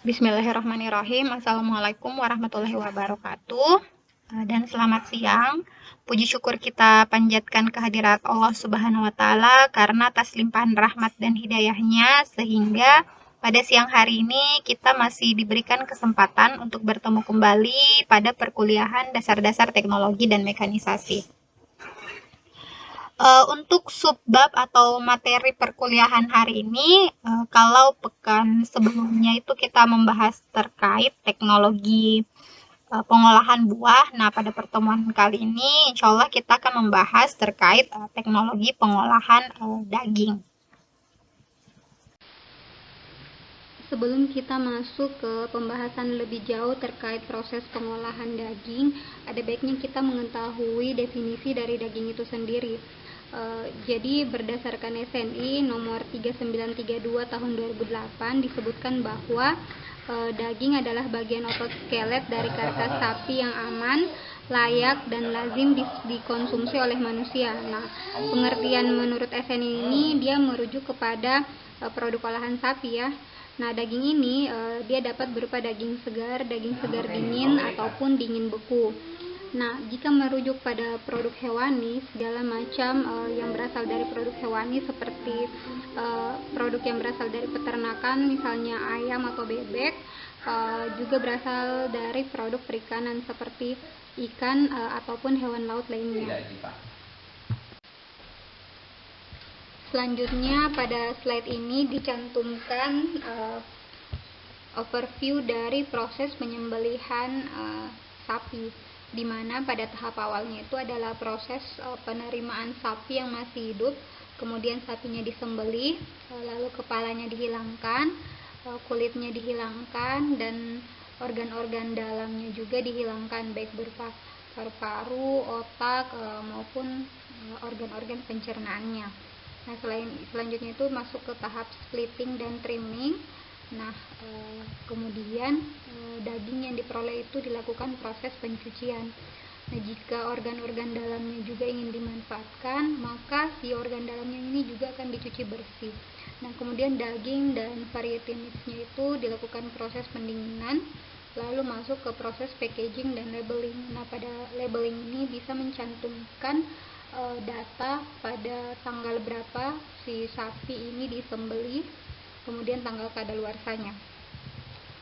Bismillahirrahmanirrahim. Assalamualaikum warahmatullahi wabarakatuh. Dan selamat siang. Puji syukur kita panjatkan kehadirat Allah Subhanahu wa Ta'ala karena atas limpahan rahmat dan hidayahnya, sehingga pada siang hari ini kita masih diberikan kesempatan untuk bertemu kembali pada perkuliahan dasar-dasar teknologi dan mekanisasi. Untuk subbab atau materi perkuliahan hari ini, kalau pekan sebelumnya itu kita membahas terkait teknologi pengolahan buah. Nah, pada pertemuan kali ini insya Allah kita akan membahas terkait teknologi pengolahan daging. Sebelum kita masuk ke pembahasan lebih jauh terkait proses pengolahan daging, ada baiknya kita mengetahui definisi dari daging itu sendiri. Jadi berdasarkan SNI nomor 3932 tahun 2008 disebutkan bahwa daging adalah bagian otot skelet dari karkas sapi yang aman, layak, dan lazim dikonsumsi oleh manusia. Nah, pengertian menurut SNI ini dia merujuk kepada produk olahan sapi ya. Nah, daging ini dia dapat berupa daging segar dingin, ataupun dingin beku. Nah, jika merujuk pada produk hewani, segala macam yang berasal dari produk hewani seperti produk yang berasal dari peternakan, misalnya ayam atau bebek, juga berasal dari produk perikanan seperti ikan ataupun hewan laut lainnya. Selanjutnya pada slide ini dicantumkan overview dari proses penyembelihan sapi, di mana pada tahap awalnya itu adalah proses penerimaan sapi yang masih hidup, kemudian sapinya disembelih, lalu kepalanya dihilangkan, kulitnya dihilangkan, dan organ-organ dalamnya juga dihilangkan, baik berupa paru-paru, otak, maupun organ-organ pencernaannya. Nah, selanjutnya itu masuk ke tahap splitting dan trimming. Nah, kemudian daging yang diperoleh itu dilakukan proses pencucian. Nah, jika organ-organ dalamnya juga ingin dimanfaatkan, maka si organ dalamnya ini juga akan dicuci bersih. Nah, kemudian daging dan variety meats-nya itu dilakukan proses pendinginan, lalu masuk ke proses packaging dan labeling. Nah, pada labeling ini bisa mencantumkan data pada tanggal berapa si sapi ini disembelih, kemudian tanggal kadaluarsanya.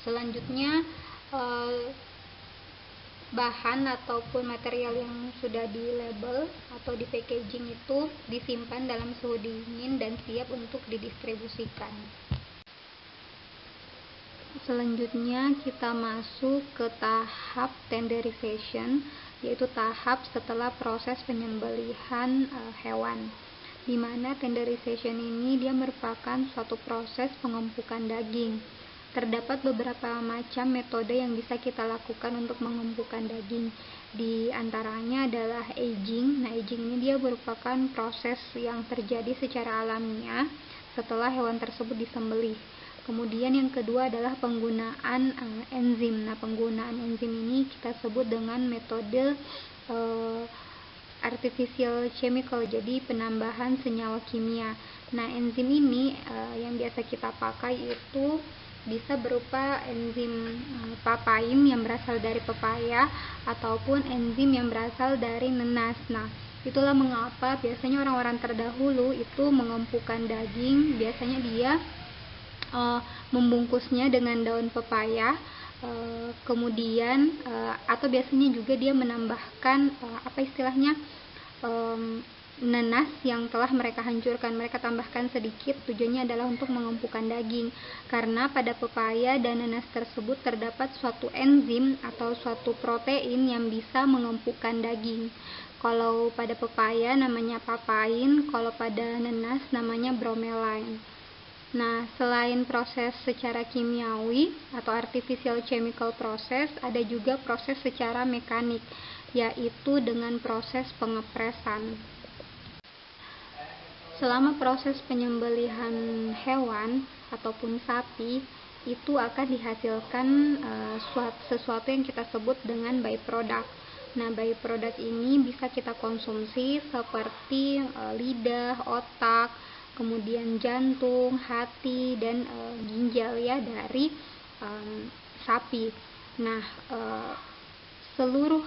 Selanjutnya bahan ataupun material yang sudah di label atau di packaging itu disimpan dalam suhu dingin dan siap untuk didistribusikan. Selanjutnya kita masuk ke tahap tenderization, yaitu tahap setelah proses penyembelihan hewan, di mana tenderization ini dia merupakan suatu proses pengempukan daging. Terdapat beberapa macam metode yang bisa kita lakukan untuk mengempukan daging. Di antaranya adalah aging. Nah, aging ini dia merupakan proses yang terjadi secara alamiah setelah hewan tersebut disembelih. Kemudian yang kedua adalah penggunaan enzim. Nah, penggunaan enzim ini kita sebut dengan metode artificial chemical, jadi penambahan senyawa kimia. Nah, enzim ini yang biasa kita pakai itu bisa berupa enzim papain yang berasal dari pepaya ataupun enzim yang berasal dari nenas. Nah, itulah mengapa biasanya orang-orang terdahulu itu mengempukan daging, biasanya dia membungkusnya dengan daun pepaya, kemudian atau biasanya juga dia menambahkan nanas yang telah mereka hancurkan, mereka tambahkan sedikit, tujuannya adalah untuk mengempukan daging, karena pada pepaya dan nanas tersebut terdapat suatu enzim atau suatu protein yang bisa mengempukan daging. Kalau pada pepaya namanya papain, kalau pada nanas namanya bromelain. Nah, selain proses secara kimiawi atau artificial chemical process, ada juga proses secara mekanik, yaitu dengan proses pengepresan. Selama proses penyembelihan hewan ataupun sapi, itu akan dihasilkan sesuatu yang kita sebut dengan byproduct. Nah, byproduct ini bisa kita konsumsi seperti lidah, otak, kemudian jantung, hati, dan ginjal ya dari sapi. Nah, seluruh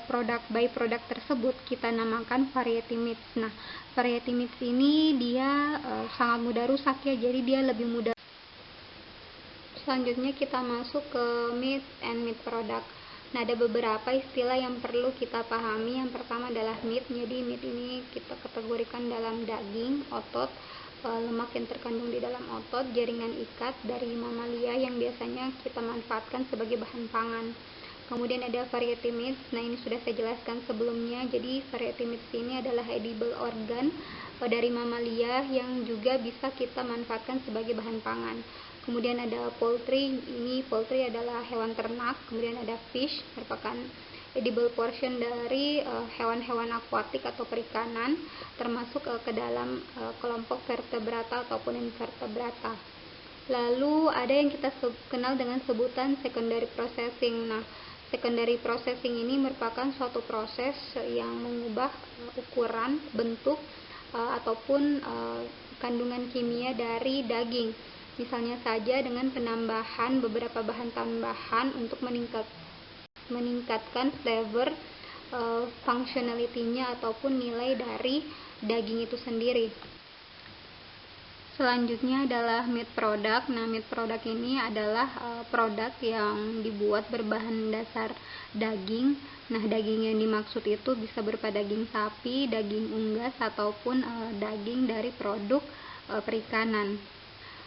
produk byproduct tersebut kita namakan variety meats. Nah, variety meats ini dia sangat mudah rusak ya, jadi dia lebih mudah. Selanjutnya kita masuk ke meat and meat product. Nah, ada beberapa istilah yang perlu kita pahami. Yang pertama adalah meat. Jadi meat ini kita kategorikan dalam daging, otot, lemak yang terkandung di dalam otot, jaringan ikat dari mamalia yang biasanya kita manfaatkan sebagai bahan pangan. Kemudian ada variety meats. Nah, ini sudah saya jelaskan sebelumnya. Jadi variety meats ini adalah edible organ dari mamalia yang juga bisa kita manfaatkan sebagai bahan pangan. Kemudian ada poultry. Ini poultry adalah hewan ternak. Kemudian ada fish, merupakan edible portion dari hewan-hewan akuatik atau perikanan, termasuk ke dalam kelompok vertebrata ataupun invertebrata. Lalu ada yang kita kenal dengan sebutan secondary processing. Nah, secondary processing ini merupakan suatu proses yang mengubah ukuran, bentuk, ataupun kandungan kimia dari daging. Misalnya saja dengan penambahan beberapa bahan tambahan untuk meningkatkan flavor, functionality-nya ataupun nilai dari daging itu sendiri. Selanjutnya adalah meat product. Nah, meat product ini adalah produk yang dibuat berbahan dasar daging. Nah, daging yang dimaksud itu bisa berupa daging sapi, daging unggas, ataupun daging dari produk perikanan.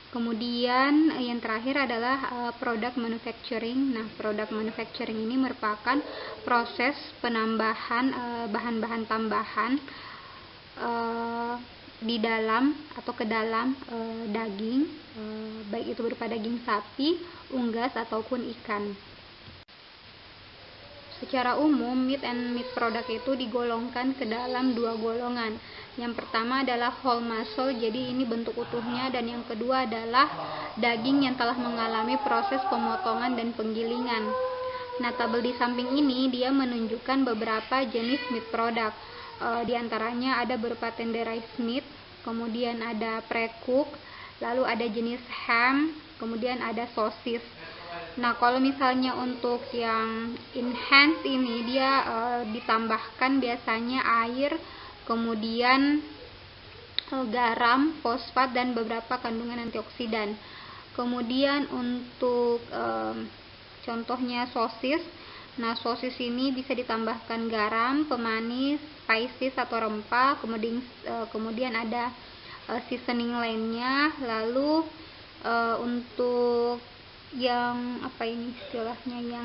Kemudian yang terakhir adalah product manufacturing. Nah, product manufacturing ini merupakan proses penambahan bahan-bahan tambahan di dalam atau ke dalam daging, baik itu berupa daging sapi, unggas, ataupun ikan. Secara umum, meat and meat product itu digolongkan ke dalam dua golongan. Yang pertama adalah whole muscle, jadi ini bentuk utuhnya, dan yang kedua adalah daging yang telah mengalami proses pemotongan dan penggilingan. Nah, tabel di samping ini dia menunjukkan beberapa jenis meat product. Di antaranya ada berupa tenderized meat, kemudian ada pre-cook, lalu ada jenis ham, kemudian ada sosis. Nah, kalau misalnya untuk yang enhanced ini dia ditambahkan biasanya air, kemudian garam, fosfat, dan beberapa kandungan antioksidan. Kemudian untuk contohnya sosis. Nah, sosis ini bisa ditambahkan garam, pemanis, spices atau rempah, kemudian ada seasoning lainnya. Lalu untuk yang istilahnya yang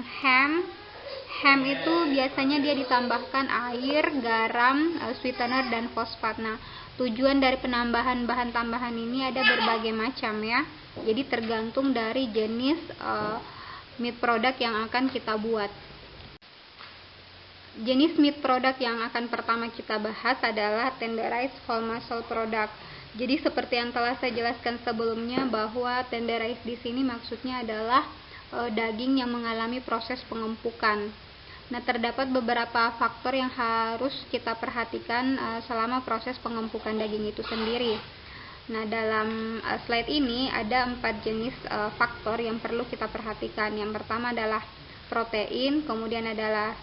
ham itu biasanya dia ditambahkan air, garam, sweetener, dan fosfat. Nah, tujuan dari penambahan bahan tambahan ini ada berbagai macam ya, jadi tergantung dari jenis meat product yang akan kita buat. Jenis meat product yang akan pertama kita bahas adalah tenderized whole muscle product. Jadi seperti yang telah saya jelaskan sebelumnya bahwa tenderized di sini maksudnya adalah daging yang mengalami proses pengempukan. Nah, terdapat beberapa faktor yang harus kita perhatikan selama proses pengempukan daging itu sendiri. Nah, dalam slide ini ada 4 jenis faktor yang perlu kita perhatikan. Yang pertama adalah protein, kemudian adalah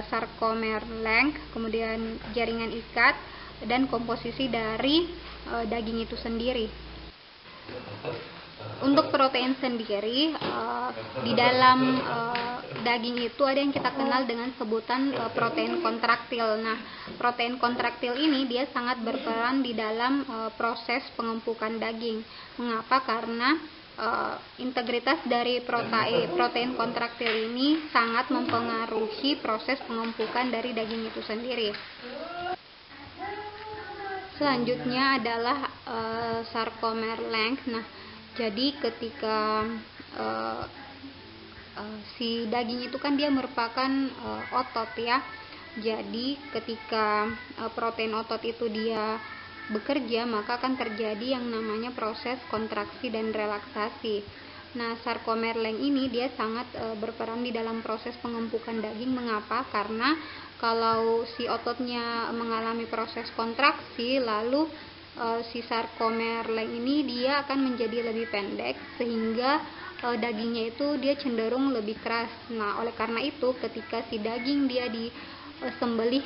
sarcomer length, kemudian jaringan ikat, dan komposisi dari daging itu sendiri. Untuk protein sendiri, di dalam daging itu ada yang kita kenal dengan sebutan protein kontraktil. Nah, protein kontraktil ini dia sangat berperan di dalam proses pengempukan daging. Mengapa? Karena integritas dari protein kontraktil ini sangat mempengaruhi proses pengempukan dari daging itu sendiri. Selanjutnya adalah sarcomer length. Nah, jadi ketika si daging itu kan dia merupakan otot ya. Jadi ketika protein otot itu dia bekerja, maka akan terjadi yang namanya proses kontraksi dan relaksasi. Nah, sarcomer length ini dia sangat berperan di dalam proses pengempukan daging. Mengapa? Karena kalau si ototnya mengalami proses kontraksi, lalu si sarkomer leng ini dia akan menjadi lebih pendek, sehingga dagingnya itu dia cenderung lebih keras. Nah, oleh karena itu ketika si daging dia disembelih,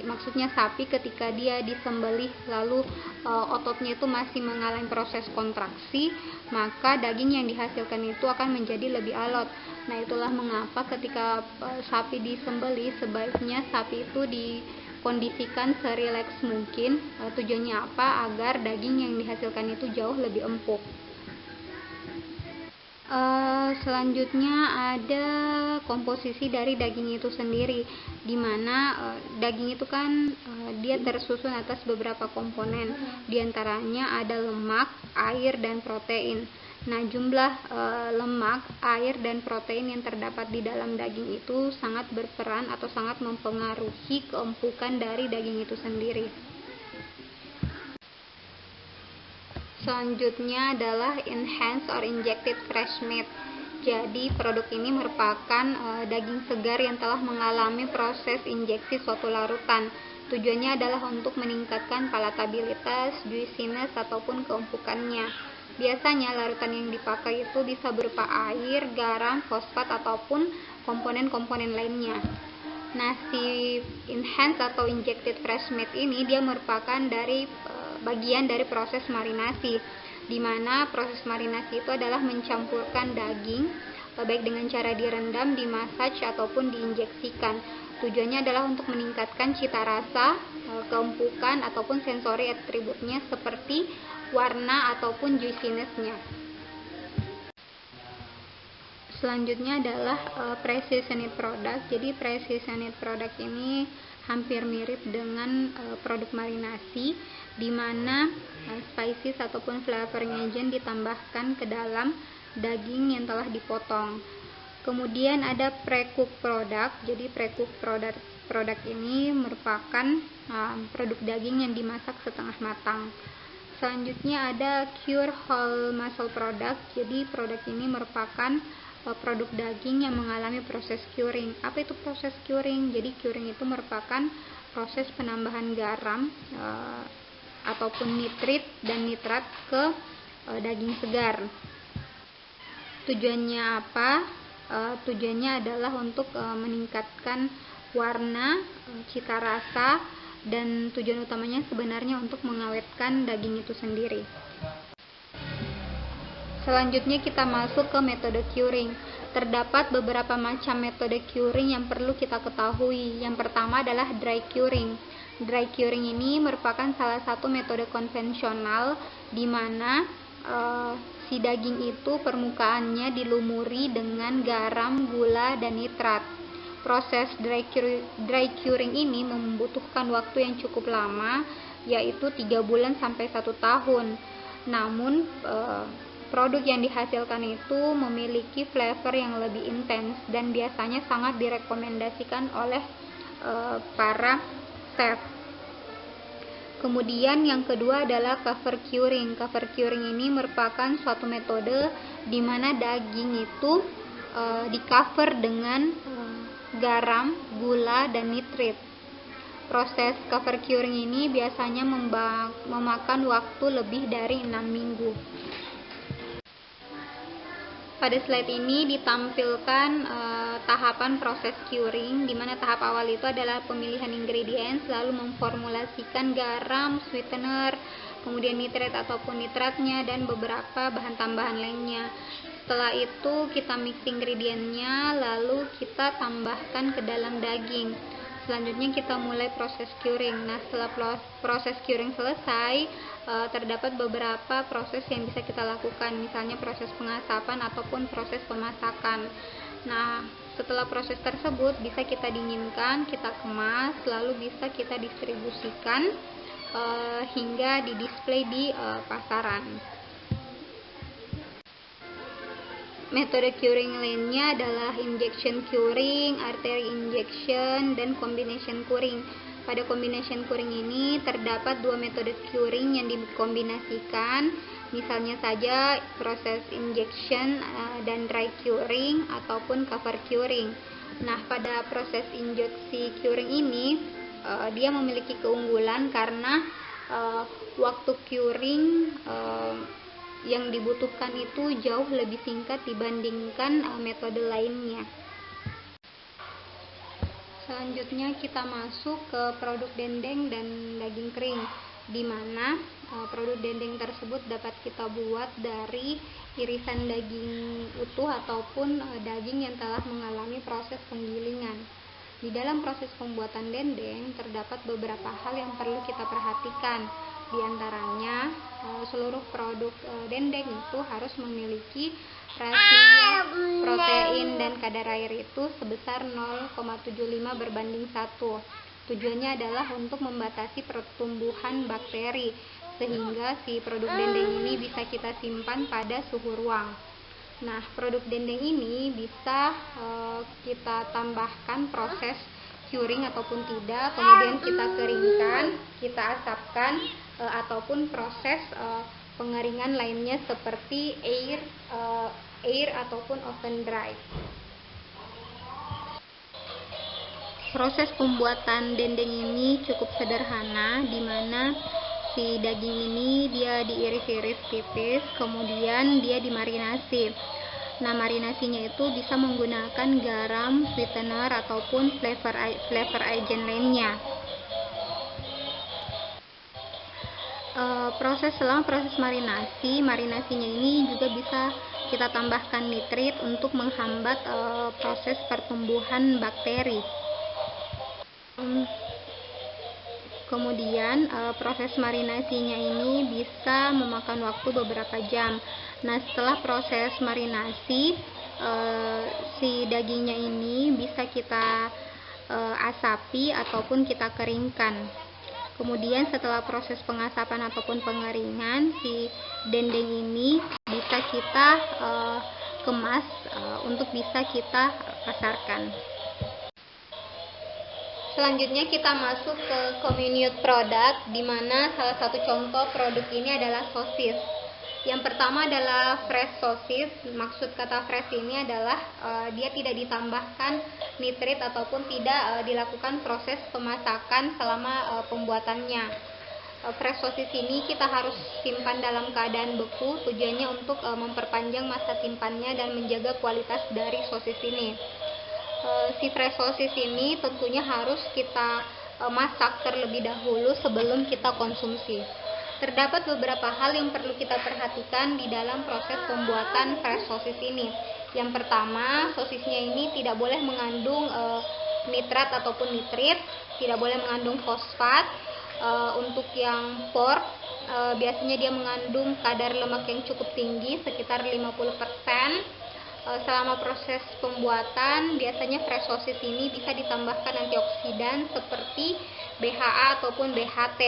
maksudnya sapi ketika dia disembelih lalu ototnya itu masih mengalami proses kontraksi, maka daging yang dihasilkan itu akan menjadi lebih alot. Nah, itulah mengapa ketika sapi disembelih sebaiknya sapi itu dikondisikan serileks mungkin. Tujuannya apa? Agar daging yang dihasilkan itu jauh lebih empuk. Selanjutnya ada komposisi dari daging itu sendiri, dimana daging itu kan dia tersusun atas beberapa komponen, diantaranya ada lemak, air, dan protein. Nah, jumlah lemak, air, dan protein yang terdapat di dalam daging itu sangat berperan atau sangat mempengaruhi keempukan dari daging itu sendiri. Selanjutnya adalah enhanced or injected fresh meat. Jadi produk ini merupakan daging segar yang telah mengalami proses injeksi suatu larutan. Tujuannya adalah untuk meningkatkan palatabilitas, juiciness, ataupun keempukannya. Biasanya larutan yang dipakai itu bisa berupa air, garam, fosfat, ataupun komponen-komponen lainnya. Nah, si enhanced atau injected fresh meat ini dia merupakan bagian dari proses marinasi, di mana proses marinasi itu adalah mencampurkan daging baik dengan cara direndam, dimassage, ataupun diinjeksikan. Tujuannya adalah untuk meningkatkan cita rasa, keempukan, ataupun sensori atributnya seperti warna ataupun juiciness-nya. Selanjutnya adalah pre-seasoned product. Jadi pre-seasoned product ini hampir mirip dengan produk marinasi, di mana spices ataupun flavoring agent ditambahkan ke dalam daging yang telah dipotong. Kemudian ada pre-cook product. Jadi pre-cook produk ini merupakan produk daging yang dimasak setengah matang. Selanjutnya ada cure whole muscle product. Jadi produk ini merupakan produk daging yang mengalami proses curing. Apa itu proses curing? Jadi curing itu merupakan proses penambahan garam ataupun nitrit dan nitrat ke daging segar. Tujuannya apa? Tujuannya adalah untuk meningkatkan warna, cita rasa, dan tujuan utamanya sebenarnya untuk mengawetkan daging itu sendiri. Selanjutnya kita masuk ke metode curing. Terdapat beberapa macam metode curing yang perlu kita ketahui. Yang pertama adalah dry curing. Dry curing ini merupakan salah satu metode konvensional di mana si daging itu permukaannya dilumuri dengan garam, gula, dan nitrat. Proses dry curing ini membutuhkan waktu yang cukup lama, yaitu 3 bulan sampai 1 tahun. Namun produk yang dihasilkan itu memiliki flavor yang lebih intens dan biasanya sangat direkomendasikan oleh para chef. Kemudian yang kedua adalah cover curing. Cover curing ini merupakan suatu metode di mana daging itu di-cover dengan garam, gula, dan nitrit. Proses cover curing ini biasanya memakan waktu lebih dari 6 minggu. Pada slide ini ditampilkan tahapan proses curing, di mana tahap awal itu adalah pemilihan ingredients, lalu memformulasikan garam, sweetener, kemudian nitrat ataupun nitratnya, dan beberapa bahan tambahan lainnya. Setelah itu kita mix ingredientnya, lalu kita tambahkan ke dalam daging. Selanjutnya kita mulai proses curing. Nah, setelah proses curing selesai, terdapat beberapa proses yang bisa kita lakukan, misalnya proses pengasapan ataupun proses pemasakan. Nah, setelah proses tersebut bisa kita dinginkan, kita kemas, lalu bisa kita distribusikan hingga didisplay di pasaran. Metode curing lainnya adalah injection curing, artery injection, dan combination curing. Pada combination curing ini terdapat 2 metode curing yang dikombinasikan, misalnya saja proses injection dan dry curing ataupun cover curing. Nah, pada proses injeksi curing ini dia memiliki keunggulan karena waktu curing yang dibutuhkan itu jauh lebih singkat dibandingkan metode lainnya. Selanjutnya kita masuk ke produk dendeng dan daging kering, di mana produk dendeng tersebut dapat kita buat dari irisan daging utuh ataupun daging yang telah mengalami proses penggilingan. Di dalam proses pembuatan dendeng terdapat beberapa hal yang perlu kita perhatikan. Di antaranya, seluruh produk dendeng itu harus memiliki rasio protein dan kadar air itu sebesar 0,75 berbanding 1. Tujuannya adalah untuk membatasi pertumbuhan bakteri sehingga si produk dendeng ini bisa kita simpan pada suhu ruang. Nah, produk dendeng ini bisa kita tambahkan proses curing ataupun tidak, kemudian kita keringkan, kita asapkan, ataupun proses pengeringan lainnya seperti air ataupun oven dry. Proses pembuatan dendeng ini cukup sederhana, di mana si daging ini dia diiris-iris tipis, kemudian dia dimarinasi. Nah, marinasinya itu bisa menggunakan garam, sweetener ataupun flavor agent lainnya. Selama proses marinasinya ini juga bisa kita tambahkan nitrit untuk menghambat proses pertumbuhan bakteri. Kemudian proses marinasinya ini bisa memakan waktu beberapa jam. Nah, setelah proses marinasi, si dagingnya ini bisa kita asapi ataupun kita keringkan. Kemudian setelah proses pengasapan ataupun pengeringan, si dendeng ini bisa kita kemas untuk bisa kita pasarkan. Selanjutnya kita masuk ke comminute product, di mana salah satu contoh produk ini adalah sosis. Yang pertama adalah fresh sosis. Maksud kata fresh ini adalah dia tidak ditambahkan nitrit ataupun tidak dilakukan proses pemasakan selama pembuatannya. Fresh sosis ini kita harus simpan dalam keadaan beku, tujuannya untuk memperpanjang masa simpannya dan menjaga kualitas dari sosis ini. Si fresh sosis ini tentunya harus kita masak terlebih dahulu sebelum kita konsumsi. Terdapat beberapa hal yang perlu kita perhatikan di dalam proses pembuatan fresh sosis ini. Yang pertama, sosisnya ini tidak boleh mengandung nitrat ataupun nitrit, tidak boleh mengandung fosfat. Untuk yang pork, biasanya dia mengandung kadar lemak yang cukup tinggi, sekitar 50%. Selama proses pembuatan, biasanya fresh sosis ini bisa ditambahkan antioksidan seperti BHA ataupun BHT.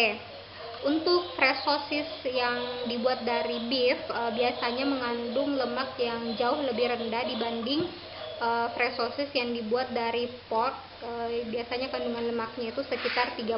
Untuk fresh sosis yang dibuat dari beef, biasanya mengandung lemak yang jauh lebih rendah dibanding fresh sosis yang dibuat dari pork. Biasanya kandungan lemaknya itu sekitar 30%.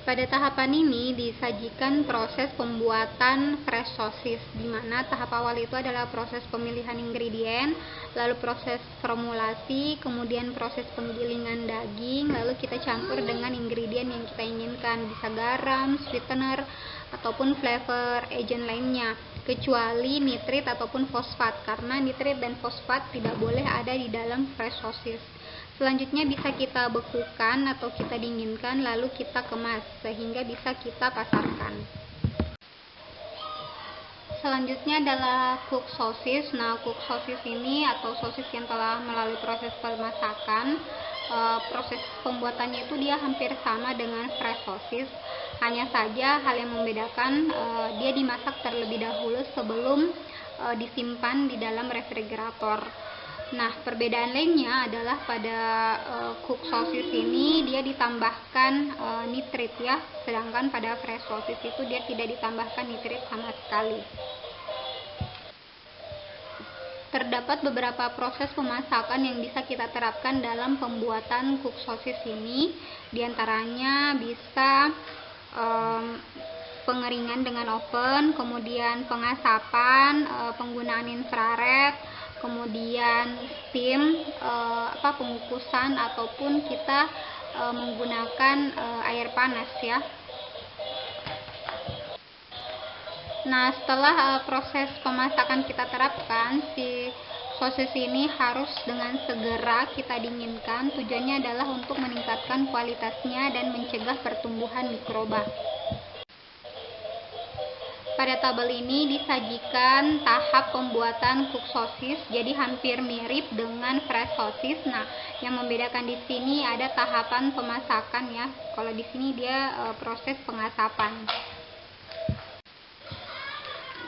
Pada tahapan ini disajikan proses pembuatan fresh sosis, di mana tahap awal itu adalah proses pemilihan ingredient, lalu proses formulasi, kemudian proses penggilingan daging, lalu kita campur dengan ingredient yang kita inginkan, bisa garam, sweetener, ataupun flavor agent lainnya, kecuali nitrit ataupun fosfat, karena nitrit dan fosfat tidak boleh ada di dalam fresh sosis. Selanjutnya bisa kita bekukan atau kita dinginkan, lalu kita kemas sehingga bisa kita pasarkan. Selanjutnya adalah cook sosis. Nah, cook sosis ini atau sosis yang telah melalui proses pemasakan, proses pembuatannya itu dia hampir sama dengan fresh sosis. Hanya saja hal yang membedakan, dia dimasak terlebih dahulu sebelum disimpan di dalam refrigerator. Nah, perbedaan lainnya adalah pada cook sosis ini dia ditambahkan nitrit ya, sedangkan pada fresh sosis itu dia tidak ditambahkan nitrit sama sekali. Terdapat beberapa proses pemasakan yang bisa kita terapkan dalam pembuatan cook sosis ini, diantaranya bisa pengeringan dengan oven, kemudian pengasapan, penggunaan infrared, kemudian steam, pengukusan, ataupun kita menggunakan air panas ya. Nah, setelah proses pemasakan kita terapkan, si sosis ini harus dengan segera kita dinginkan. Tujuannya adalah untuk meningkatkan kualitasnya dan mencegah pertumbuhan mikroba. Pada tabel ini disajikan tahap pembuatan cook sosis, jadi hampir mirip dengan fresh sosis. Nah, yang membedakan di sini ada tahapan pemasakan ya. Kalau di sini dia proses pengasapan.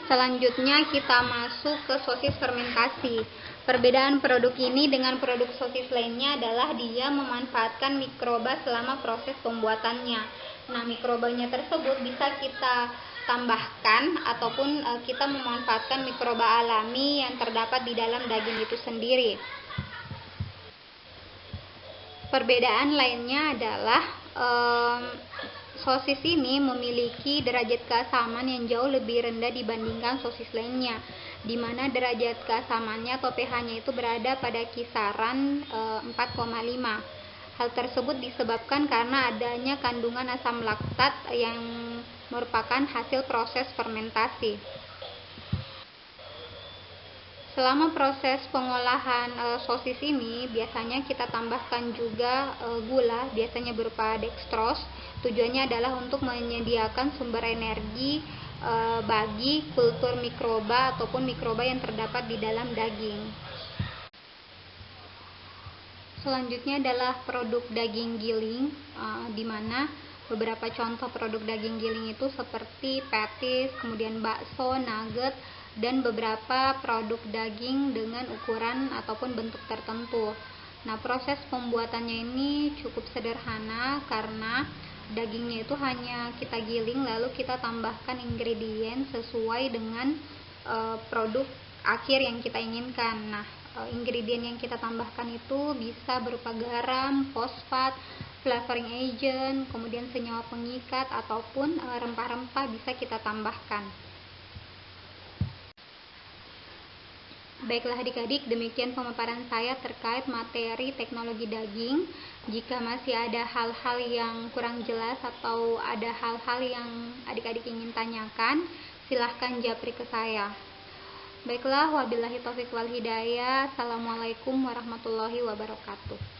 Selanjutnya kita masuk ke sosis fermentasi. Perbedaan produk ini dengan produk sosis lainnya adalah dia memanfaatkan mikroba selama proses pembuatannya. Nah, mikrobanya tersebut bisa kita tambahkan ataupun kita memanfaatkan mikroba alami yang terdapat di dalam daging itu sendiri. Perbedaan lainnya adalah sosis ini memiliki derajat keasaman yang jauh lebih rendah dibandingkan sosis lainnya, di mana derajat keasamannya atau pH-nya itu berada pada kisaran 4,5. Hal tersebut disebabkan karena adanya kandungan asam laktat yang merupakan hasil proses fermentasi. Selama proses pengolahan sosis ini, biasanya kita tambahkan juga gula, biasanya berupa dextrose. Tujuannya adalah untuk menyediakan sumber energi bagi kultur mikroba ataupun mikroba yang terdapat di dalam daging. Selanjutnya adalah produk daging giling, di mana beberapa contoh produk daging giling itu seperti patties, kemudian bakso, nugget, dan beberapa produk daging dengan ukuran ataupun bentuk tertentu. Nah, proses pembuatannya ini cukup sederhana karena dagingnya itu hanya kita giling lalu kita tambahkan ingredient sesuai dengan produk akhir yang kita inginkan. Nah, ingredient yang kita tambahkan itu bisa berupa garam, fosfat, flavoring agent, kemudian senyawa pengikat ataupun rempah-rempah bisa kita tambahkan. Baiklah adik-adik, demikian pemaparan saya terkait materi teknologi daging. Jika masih ada hal-hal yang kurang jelas atau ada hal-hal yang adik-adik ingin tanyakan, silahkan japri ke saya. Baiklah, wabillahi taufiq wal hidayah. Assalamualaikum warahmatullahi wabarakatuh.